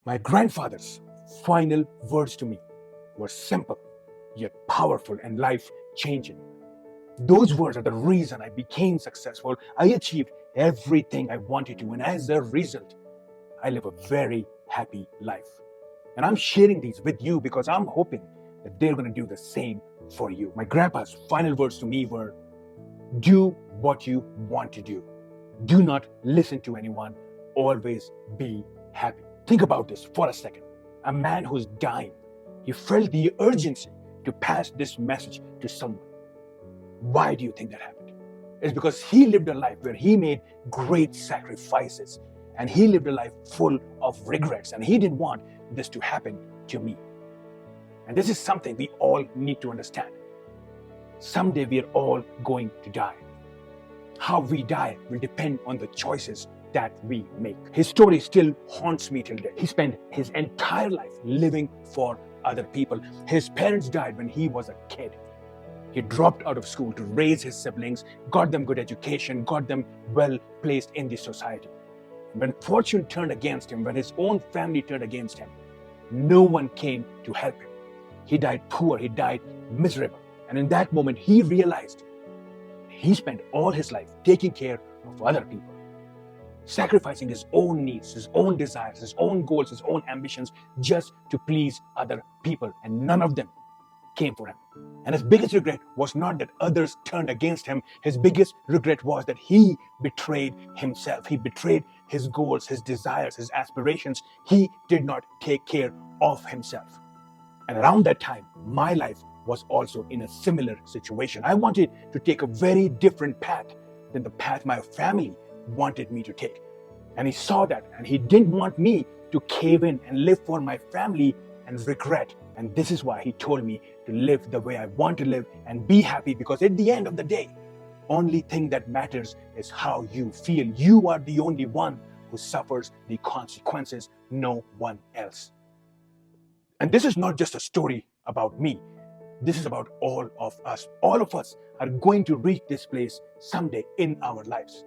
My grandfather's final words to me were simple, yet powerful and life-changing. Those words are the reason I became successful. I achieved everything I wanted to, and as a result, I live a very happy life. And I'm sharing these with you because I'm hoping that they're going to do the same for you. My grandpa's final words to me were, do what you want to do. Do not listen to anyone. Always be happy. Think about this for a second. A man who's dying, he felt the urgency to pass this message to someone. Why do you think that happened? It's because he lived a life where he made great sacrifices and he lived a life full of regrets, and he didn't want this to happen to me. And this is something we all need to understand. Someday we are all going to die. How we die will depend on the choices that we make. His story still haunts me till today. He spent his entire life living for other people. His parents died when he was a kid. He dropped out of school to raise his siblings, got them good education, got them well placed in the society. When fortune turned against him, when his own family turned against him, no one came to help him. He died poor, he died miserable. And in that moment, he realized he spent all his life taking care of other people, sacrificing his own needs, his own desires, his own goals, his own ambitions, just to please other people. And none of them came for him. And his biggest regret was not that others turned against him. His biggest regret was that he betrayed himself. He betrayed his goals, his desires, his aspirations. He did not take care of himself. And around that time, my life was also in a similar situation. I wanted to take a very different path than the path my family wanted me to take. And he saw that, and he didn't want me to cave in and live for my family and regret. And this is why he told me to live the way I want to live and be happy, because at the end of the day, only thing that matters is how you feel. You are the only one who suffers the consequences, no one else. And this is not just a story about me. This is about all of us. All of us are going to reach this place someday in our lives.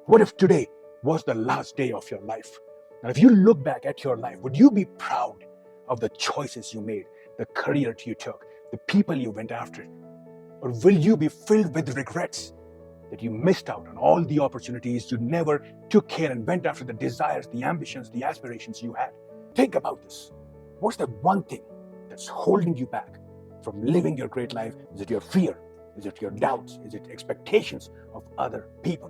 What if today was the last day of your life? And if you look back at your life, would you be proud of the choices you made, the career you took, the people you went after? Or will you be filled with regrets that you missed out on all the opportunities, you never took care and went after the desires, the ambitions, the aspirations you had? Think about this. What's the one thing that's holding you back from living your great life? Is it your fear? Is it your doubts? Is it expectations of other people?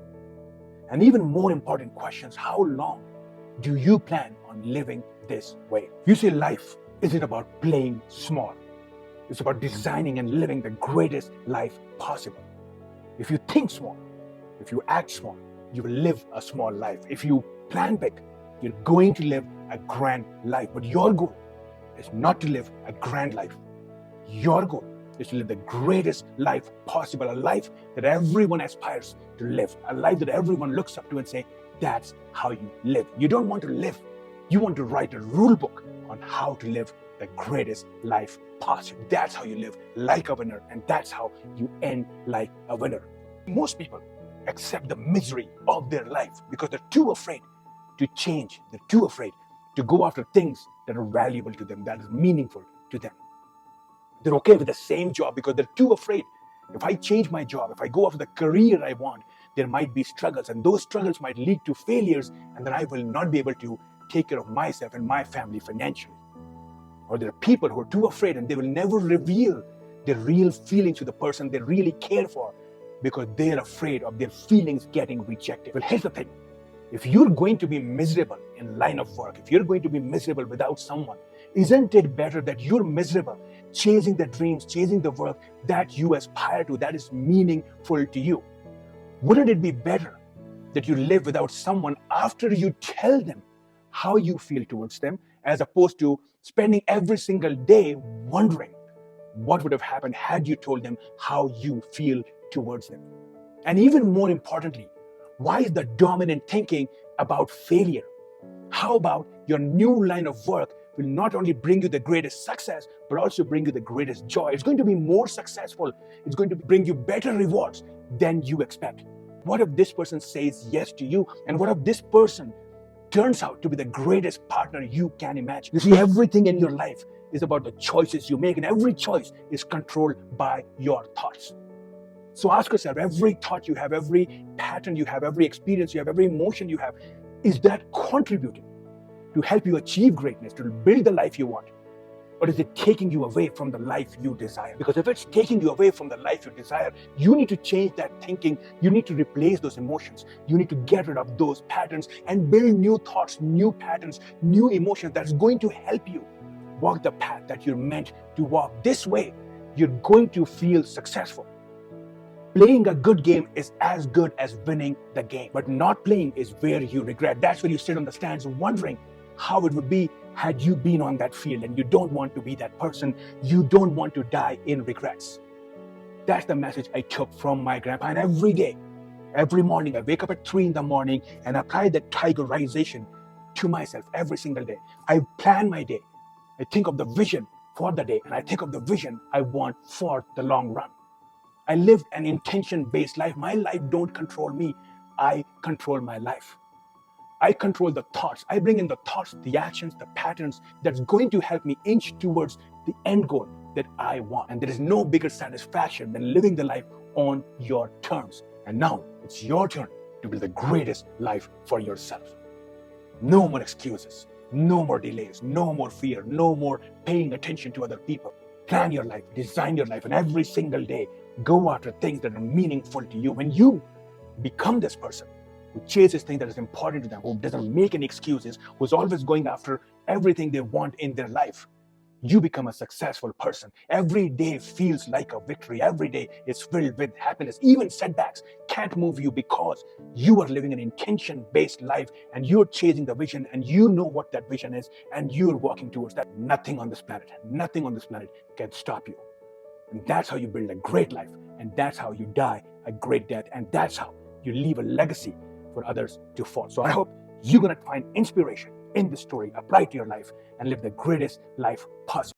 And even more important questions, how long do you plan on living this way? You see, life isn't about playing small. It's about designing and living the greatest life possible. If you think small, if you act small, you will live a small life. If you plan big, you're going to live a grand life. But your goal is not to live a grand life. Your goal is to live the greatest life possible, a life that everyone aspires to live, a life that everyone looks up to and say, that's how you live. You don't want to live. You want to write a rule book on how to live the greatest life possible. That's how you live like a winner, and that's how you end like a winner. Most people accept the misery of their life because they're too afraid to change. They're too afraid to go after things that are valuable to them, that is meaningful to them. They're okay with the same job because they're too afraid. If I change my job, if I go after the career I want, there might be struggles, and those struggles might lead to failures, and then I will not be able to take care of myself and my family financially. Or there are people who are too afraid and they will never reveal their real feelings to the person they really care for because they're afraid of their feelings getting rejected. Well, here's the thing. If you're going to be miserable in line of work, if you're going to be miserable without someone, isn't it better that you're miserable chasing the dreams, chasing the work that you aspire to, that is meaningful to you? Wouldn't it be better that you live without someone after you tell them how you feel towards them, as opposed to spending every single day wondering what would have happened had you told them how you feel towards them? And even more importantly, why is the dominant thinking about failure? How about your new line of work will not only bring you the greatest success, but also bring you the greatest joy? It's going to be more successful. It's going to bring you better rewards than you expect. What if this person says yes to you? And what if this person turns out to be the greatest partner you can imagine. You see, everything in your life is about the choices you make, and every choice is controlled by your thoughts. So ask yourself, every thought you have, every pattern you have, every experience you have, every emotion you have, is that contributing to help you achieve greatness, to build the life you want? Or is it taking you away from the life you desire? Because if it's taking you away from the life you desire, you need to change that thinking. You need to replace those emotions. You need to get rid of those patterns and build new thoughts, new patterns, new emotions that's going to help you walk the path that you're meant to walk. This way, you're going to feel successful. Playing a good game is as good as winning the game, but not playing is where you regret. That's where you sit on the stands wondering how it would be had you been on that field, and you don't want to be that person. You don't want to die in regrets. That's the message I took from my grandpa. And every day, every morning, I wake up at 3 in the morning and apply that tigerization to myself every single day. I plan my day. I think of the vision for the day, and I think of the vision I want for the long run. I live an intention-based life. My life don't control me. I control my life. I control the thoughts. I bring in the thoughts, the actions, the patterns that's going to help me inch towards the end goal that I want. And there is no bigger satisfaction than living the life on your terms. And now it's your turn to build the greatest life for yourself. No more excuses, no more delays, no more fear, no more paying attention to other people. Plan your life, design your life, and every single day, go after things that are meaningful to you. When you become this person who chases things that is important to them, who doesn't make any excuses, who's always going after everything they want in their life, you become a successful person. Every day feels like a victory. Every day is filled with happiness. Even setbacks can't move you because you are living an intention-based life and you're chasing the vision, and you know what that vision is and you're walking towards that. Nothing on this planet can stop you. And that's how you build a great life, and that's how you die a great death, and that's how you leave a legacy for others to follow. So I hope you're going to find inspiration in this story, apply it to your life, and live the greatest life possible.